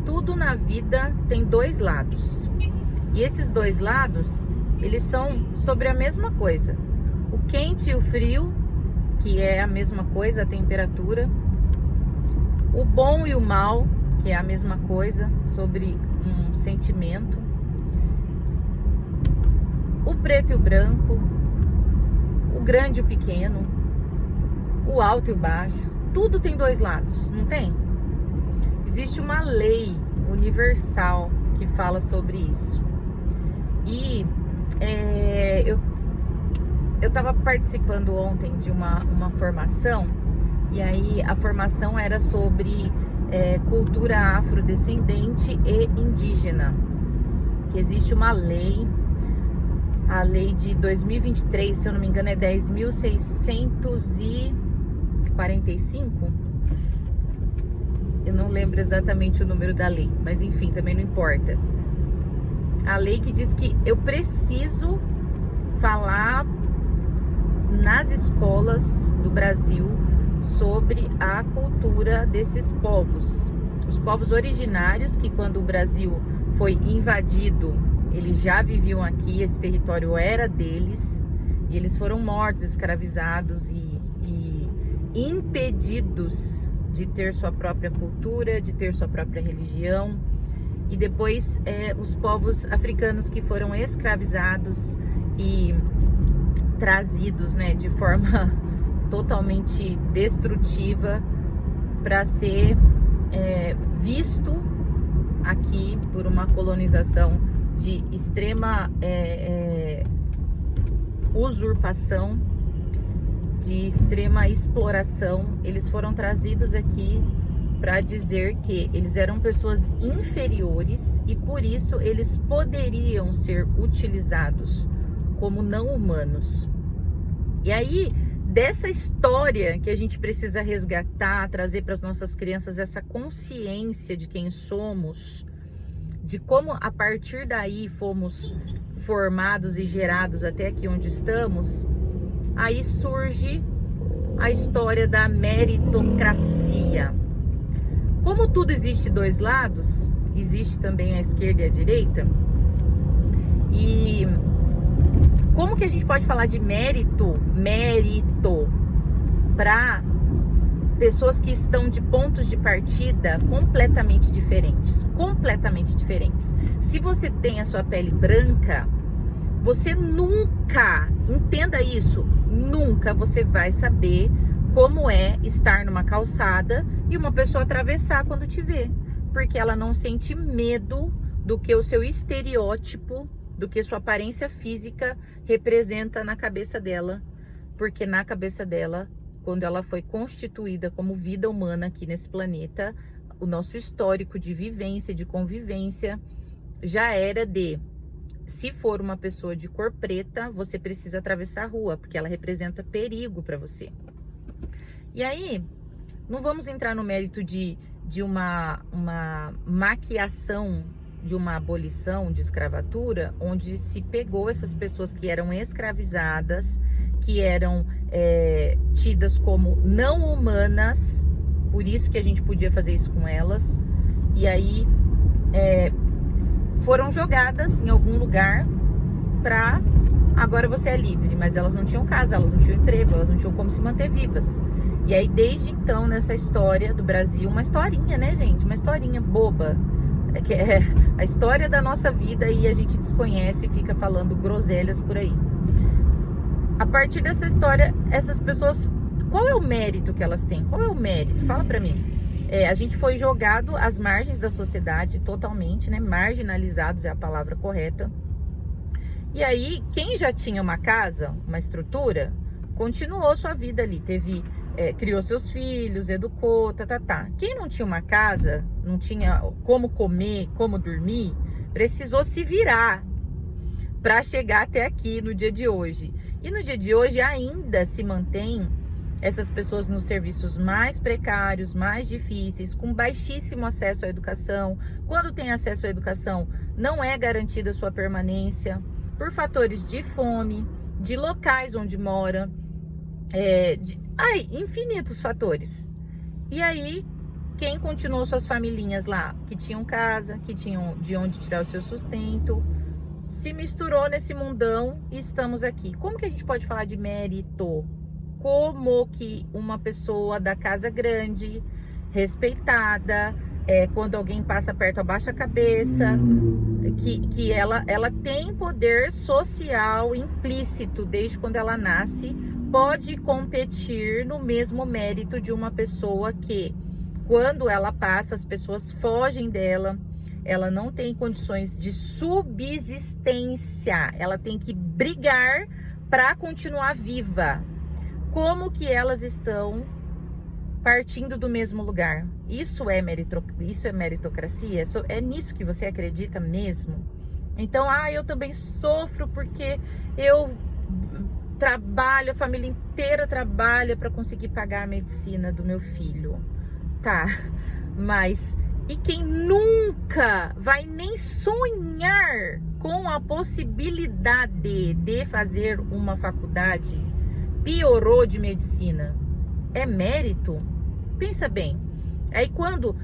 tudo na vida tem dois lados. E esses dois lados, eles são sobre a mesma coisa. O quente e o frio, que é a mesma coisa, a temperatura. O bom e o mal, que é a mesma coisa, sobre um sentimento. O preto e o branco. O grande e o pequeno. O alto e o baixo. Tudo tem dois lados, não tem? Existe uma lei universal que fala sobre isso. E eu estava participando ontem de uma formação, e aí a formação era sobre cultura afrodescendente e indígena. Que existe uma lei, a lei de 2023, se eu não me engano, é 10.645. Eu não lembro exatamente o número da lei, mas enfim, também não importa. A lei que diz que eu preciso falar nas escolas do Brasil sobre a cultura desses povos. Os povos originários, que quando o Brasil foi invadido, eles já viviam aqui, esse território era deles, e eles foram mortos, escravizados e impedidos de ter sua própria cultura, de ter sua própria religião. E depois os povos africanos que foram escravizados e trazidos, né, de forma totalmente destrutiva para ser visto aqui por uma colonização de extrema usurpação, de extrema exploração. Eles foram trazidos aqui para dizer que eles eram pessoas inferiores e por isso eles poderiam ser utilizados como não humanos. E aí, dessa história que a gente precisa resgatar, trazer para as nossas crianças essa consciência de quem somos, de como a partir daí fomos formados e gerados até aqui onde estamos, aí surge a história da meritocracia. Como tudo existe dois lados, existe também a esquerda e a direita. E como que a gente pode falar de mérito para pessoas que estão de pontos de partida completamente diferentes? Completamente diferentes. Se você tem a sua pele branca, você nunca, entenda isso, nunca você vai saber como é estar numa calçada e uma pessoa atravessar quando te vê, porque ela não sente medo do que o seu estereótipo, do que sua aparência física representa na cabeça dela, porque na cabeça dela, quando ela foi constituída como vida humana aqui nesse planeta, o nosso histórico de vivência, de convivência, já era de, se for uma pessoa de cor preta, você precisa atravessar a rua, porque ela representa perigo para você. E aí, não vamos entrar no mérito de uma maquiação, de uma abolição de escravatura, onde se pegou essas pessoas que eram escravizadas, que eram tidas como não humanas, por isso que a gente podia fazer isso com elas, e aí foram jogadas em algum lugar para agora você é livre, mas elas não tinham casa, elas não tinham emprego, elas não tinham como se manter vivas. E aí, desde então, nessa história do Brasil, uma historinha, né, gente? Uma historinha boba, que é a história da nossa vida e a gente desconhece e fica falando groselhas por aí. A partir dessa história, essas pessoas, qual é o mérito que elas têm? Qual é o mérito? Fala pra mim. A gente foi jogado às margens da sociedade totalmente, né? Marginalizados é a palavra correta. E aí, quem já tinha uma casa, uma estrutura, continuou sua vida ali, criou seus filhos, educou, Quem não tinha uma casa, não tinha como comer, como dormir, precisou se virar para chegar até aqui no dia de hoje. E no dia de hoje ainda se mantém essas pessoas nos serviços mais precários, mais difíceis, com baixíssimo acesso à educação. Quando tem acesso à educação, não é garantida a sua permanência, por fatores de fome, de locais onde mora, infinitos fatores. E aí, Quem continuou suas familhinhas lá, que tinham casa, que tinham de onde tirar o seu sustento, se misturou nesse mundão e estamos aqui. Como que a gente pode falar de mérito? Como que uma pessoa da casa grande, respeitada, quando alguém passa perto, abaixa a cabeça, que ela tem poder social implícito desde quando ela nasce, pode competir no mesmo mérito de uma pessoa que, quando ela passa, as pessoas fogem dela, ela não tem condições de subsistência, ela tem que brigar para continuar viva. Como que elas estão partindo do mesmo lugar? Isso é meritocracia? É nisso que você acredita mesmo? Então, eu também sofro porque eu trabalho, a família inteira trabalha para conseguir pagar a medicina do meu filho. Tá, mas e quem nunca vai nem sonhar com a possibilidade de fazer uma faculdade, piorou de medicina? É mérito? Pensa bem. Aí quando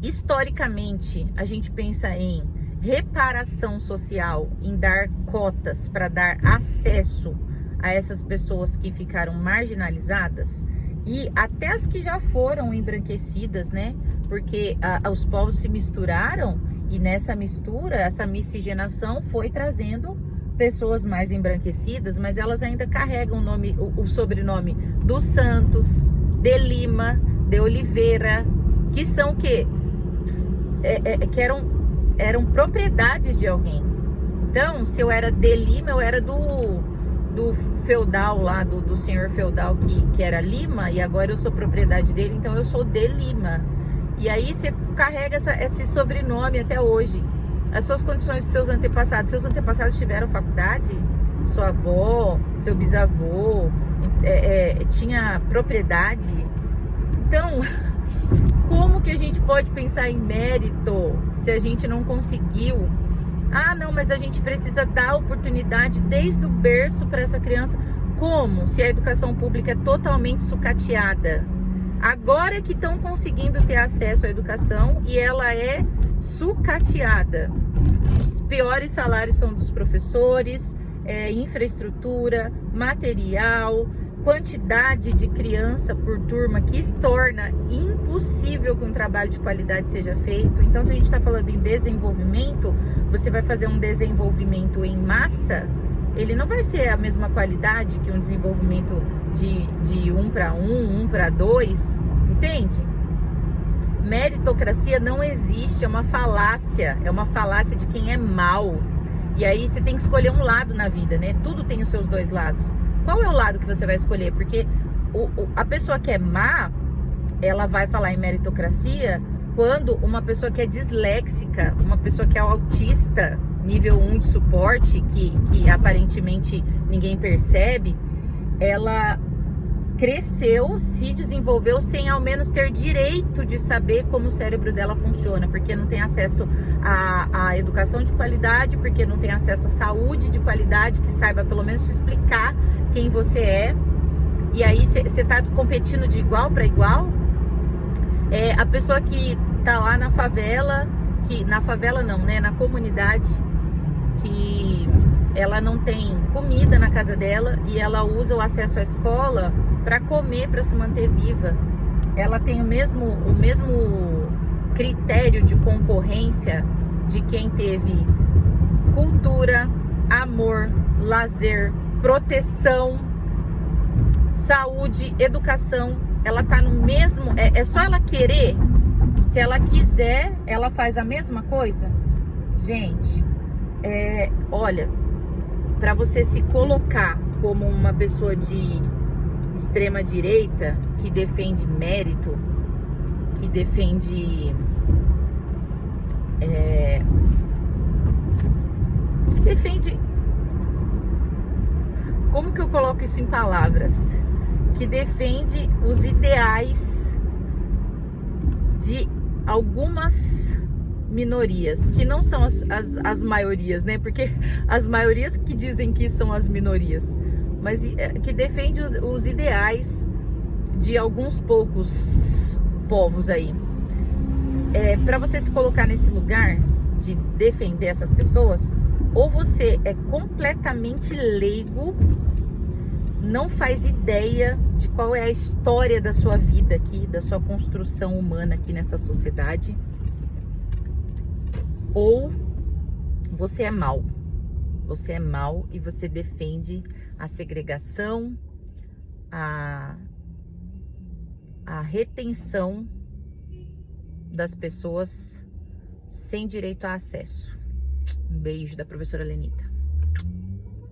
historicamente a gente pensa em reparação social, em dar cotas para dar acesso a essas pessoas que ficaram marginalizadas, e até as que já foram embranquecidas, né? Porque os povos se misturaram e nessa mistura, essa miscigenação foi trazendo pessoas mais embranquecidas, mas elas ainda carregam o sobrenome dos Santos, de Lima, de Oliveira, que são que eram propriedades de alguém. Então, se eu era de Lima, eu era do feudal lá, do senhor feudal que era Lima, e agora eu sou propriedade dele, então eu sou de Lima. E aí você carrega esse sobrenome até hoje. As suas condições dos seus antepassados tiveram faculdade? Sua avó, seu bisavô tinha propriedade? Então, como que a gente pode pensar em mérito se a gente não conseguiu? Não, mas a gente precisa dar oportunidade desde o berço para essa criança. Como? Se a educação pública é totalmente sucateada. Agora que estão conseguindo ter acesso à educação e ela é sucateada. Os piores salários são dos professores, infraestrutura, material, quantidade de criança por turma que se torna impossível que um trabalho de qualidade seja feito. Então, se a gente está falando em desenvolvimento, você vai fazer um desenvolvimento em massa, ele não vai ser a mesma qualidade que um desenvolvimento de 1 para 1, 1 para 2, entende? Meritocracia não existe, é uma falácia de quem é mau. E aí você tem que escolher um lado na vida, né? Tudo tem os seus dois lados. Qual é o lado que você vai escolher? Porque a pessoa que é má, ela vai falar em meritocracia quando uma pessoa que é disléxica, uma pessoa que é autista, nível 1 de suporte, que aparentemente ninguém percebe, ela cresceu, se desenvolveu sem ao menos ter direito de saber como o cérebro dela funciona, porque não tem acesso à educação de qualidade, porque não tem acesso à saúde de qualidade, que saiba pelo menos te explicar quem você é. E aí você tá competindo de igual para igual. A pessoa que tá lá na favela, na comunidade, que ela não tem comida na casa dela e ela usa o acesso à escola para comer, para se manter viva. Ela tem o mesmo critério de concorrência de quem teve cultura, amor, lazer, proteção, saúde, educação. Ela tá no mesmo, é só ela querer. Se ela quiser, ela faz a mesma coisa. Gente, olha, para você se colocar como uma pessoa de extrema direita que defende mérito, que defende como que eu coloco isso em palavras? Que defende os ideais de algumas minorias, que não são as maiorias, né? Porque as maiorias que dizem que são as minorias, mas que defende os ideais de alguns poucos povos aí. Para você se colocar nesse lugar de defender essas pessoas, ou você é completamente leigo, não faz ideia de qual é a história da sua vida aqui, da sua construção humana aqui nessa sociedade, ou você é mau. Você é mau e você defende a segregação, a retenção das pessoas sem direito a acesso. Um beijo da professora Lenita.